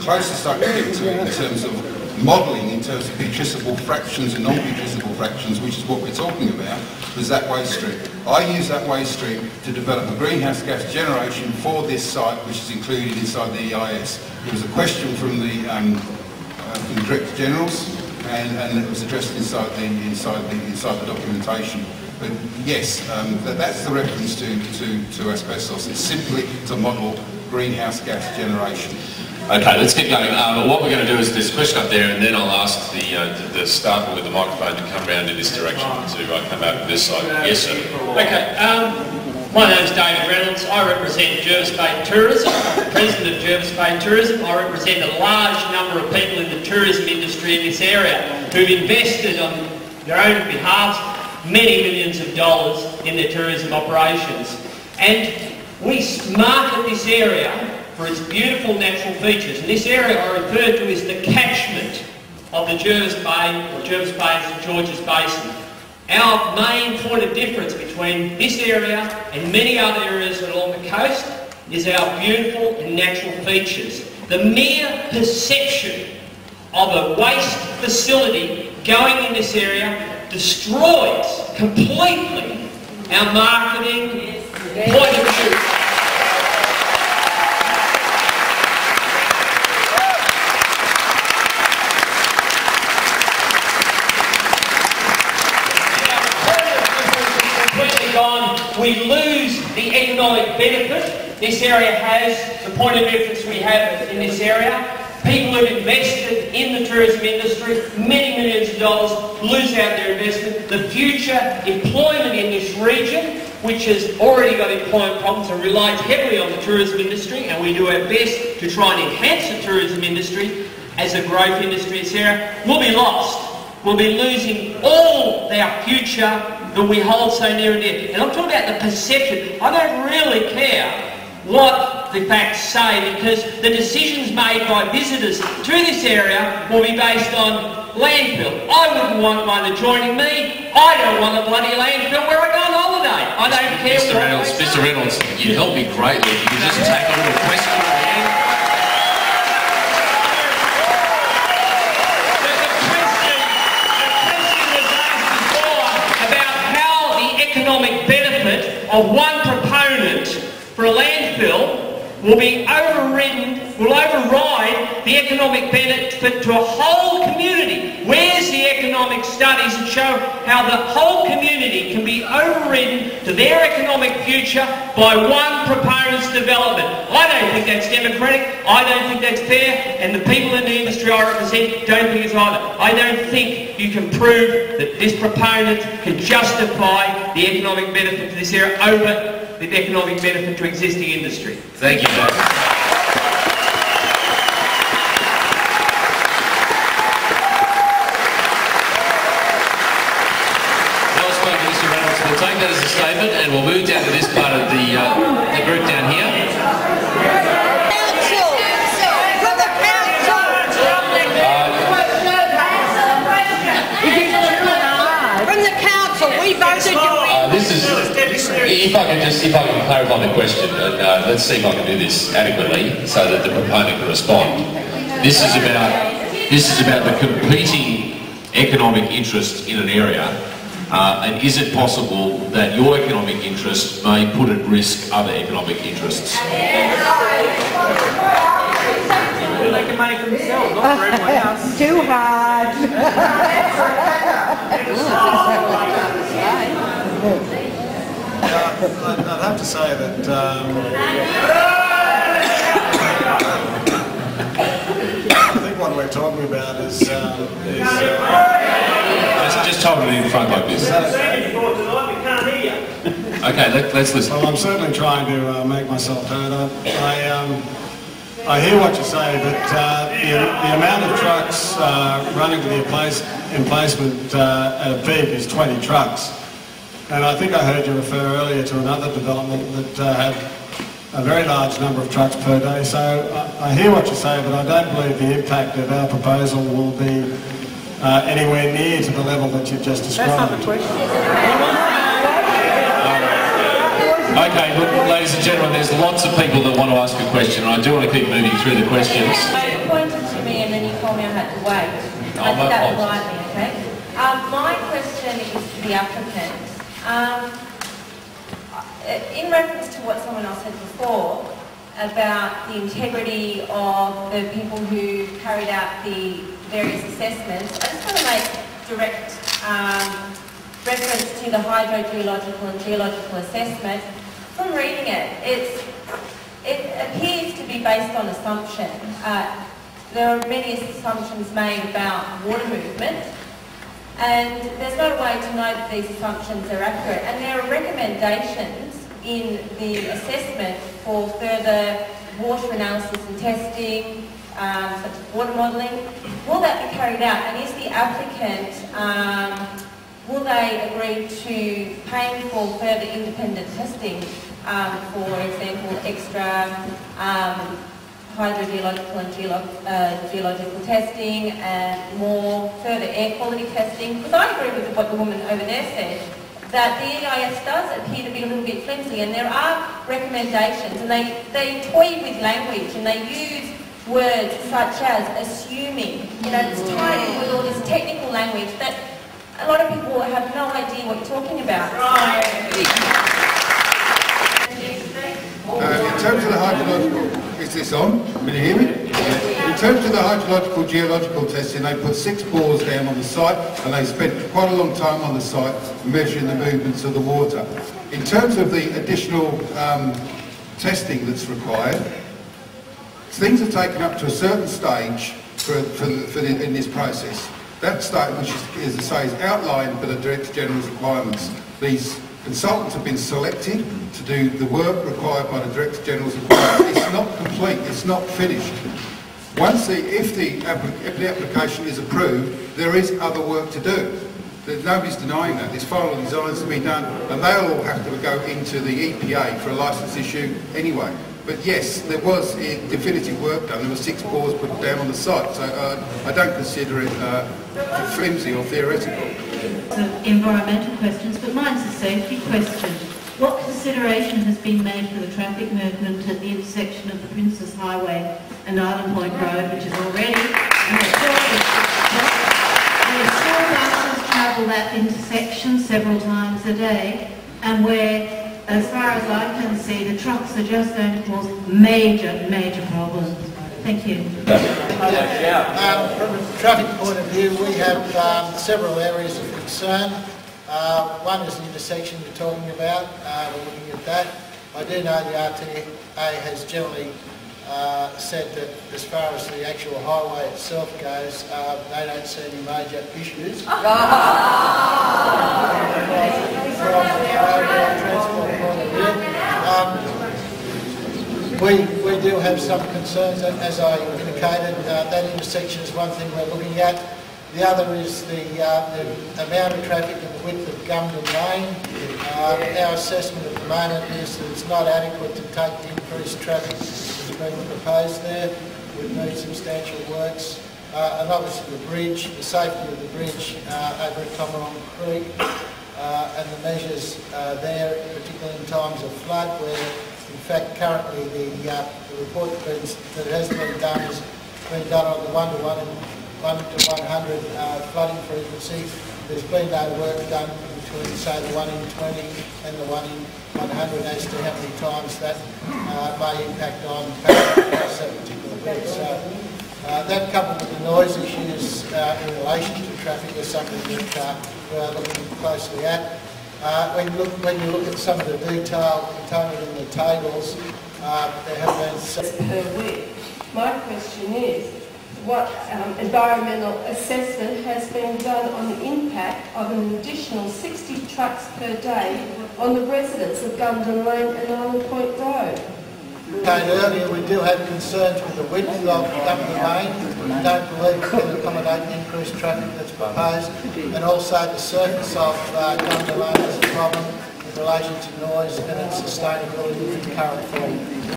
closest I can get to in terms of modelling, in terms of putrescible fractions and non-putrescible fractions, which is what we're talking about, was that waste stream. I use that waste stream to develop a greenhouse gas generation for this site, which is included inside the EIS. It was a question from the Director Generals, and it was addressed inside the documentation. But yes, that's the reference to asbestos. It's simply to model greenhouse gas generation. Okay, let's keep going. What we're going to do is there's a question up there, and then I'll ask the staff with the microphone to come round in this direction to come out to this side. Yes, sir. Okay, my name's David Reynolds. I represent Jervis Bay Tourism. I'm the president of Jervis Bay Tourism. I represent a large number of people in the tourism industry in this area who've invested on their own behalf many millions of dollars in their tourism operations. And we market this area for its beautiful natural features. And this area I refer to as the catchment of the Jervis Bay, or Jervis Bay and St George's Basin. Our main point of difference between this area and many other areas along the coast is our beautiful and natural features. The mere perception of a waste facility going in this area destroys completely our marketing point of view. We lose the economic benefit this area has, the point of difference we have in this area. People who've invested in the tourism industry, many millions of dollars, lose out their investment. The future employment in this region, which has already got employment problems and relies heavily on the tourism industry, and we do our best to try and enhance the tourism industry as a growth industry in this area, will be lost. We'll be losing all our future that we hold so near and dear. And I'm talking about the perception. I don't really care what the facts say, because the decisions made by visitors to this area will be based on landfill. I wouldn't want one adjoining me. I don't want a bloody landfill where I go on holiday. I don't care. Mr. Reynolds, you'd help me greatly if you could just take a little question at the end. Economic benefit of one proponent for a landfill will be overridden, will override the economic benefit to a whole community. Where's the economic studies that show how the whole community can be overridden to their economic future by one proponent's development? I don't think that's democratic, I don't think that's fair, and the people in the industry I represent don't think it's either. I don't think you can prove that this proponent can justify the economic benefit to this area over the economic benefit to existing industry. Thank you, Dave. Well spoken, Mr. Reynolds. We'll take that as a statement, and we'll move down to this part of the group down here. If I can clarify the question, and let's see if I can do this adequately so that the proponent can respond. This is about the competing economic interest in an area, and is it possible that your economic interest may put at risk other economic interests? They can make themselves, not for everyone else. Too hard. I'd have to say that I think what we're talking about is just hold it in front like this. Okay, let's listen. Well, I'm certainly trying to make myself heard. I hear what you say, but the amount of trucks running to the emplacement at a peak is 20 trucks. And I think I heard you refer earlier to another development that had a very large number of trucks per day. So I hear what you say, but I don't believe the impact of our proposal will be anywhere near to the level that you've just described. That's not the question. Okay, look, ladies and gentlemen, there's lots of people that want to ask a question, and I do want to keep moving through the questions. you pointed to me and then you told me I had to wait. I did that politely, okay? My question is to the applicant. In reference to what someone else said before about the integrity of the people who carried out the various assessments, I just want to make direct reference to the hydrogeological and geological assessment. From reading it, it appears to be based on assumption. There are many assumptions made about water movement, and there's no way to know that these assumptions are accurate. And there are recommendations in the assessment for further water analysis and testing, such as water modelling. Will that be carried out? And is the applicant, will they agree to paying for further independent testing, for example, extra hydrogeological and geological testing and more further air quality testing? Because I agree with what the woman over there said, that the EIS does appear to be a little bit flimsy, and there are recommendations, and they toy with language and they use words such as assuming, it's tied in with all this technical language that a lot of people have no idea what you're talking about. In terms of the hydrological, is this on? Can you hear me? In terms of the hydrological geological testing, they put 6 bores down on the site, and they spent quite a long time on the site measuring the movements of the water. In terms of the additional testing that's required, things are taken up to a certain stage in this process. That stage, which is, as I say, is outlined by the Director General's requirements. These consultants have been selected to do the work required by the Director General's requirements. It's not complete, it's not finished. If the application is approved, there is other work to do. Nobody's denying that. There's final designs to be done, and they'll all have to go into the EPA for a licence issue anyway. But yes, there was definitive work done. There were 6 bores put down on the site, so I don't consider it flimsy or theoretical. Environmental questions, but mine's a safety question. What consideration has been made for the traffic movement at the intersection of the Princess Highway and Island Point Road, which is already school buses travel that intersection several times a day, and where, as far as I can see, the trucks are just going to cause major problems. Thank you. From a traffic point of view, we have several areas of concern. One is the intersection you're talking about. We're looking at that. I do know the RTA has generally said that as far as the actual highway itself goes, they don't see any major issues. From a transport point of view, we do have some concerns, as I indicated. That intersection is one thing we're looking at. The other is the amount of traffic and the width of Gumden Lane. Our assessment at the moment is that it's not adequate to take the increased traffic that's been proposed there. We'd need substantial works. And obviously the bridge, the safety of the bridge over at Tomerong Creek, and the measures there, particularly in times of flood, where in fact currently the report that has been done has been done on the 1 to 100 flooding frequency. There's been no work done between, say, the 1 in 20 and the 1 in 100 as to how many times that may impact on that particular bridge. So that coupled with the noise issues in relation to traffic is something that we are looking closely at. When you look at some of the detail contained in the tables, there have been per week. My question is, what environmental assessment has been done on the impact of an additional 60 trucks per day on the residents of Gumden Lane and Island Point Road? Earlier, we do have concerns with the width of Gumden Lane. We don't believe it can accommodate the increased traffic that's proposed, and also the surface of Gumden Lane is a problem in relation to noise and its sustainability in current form.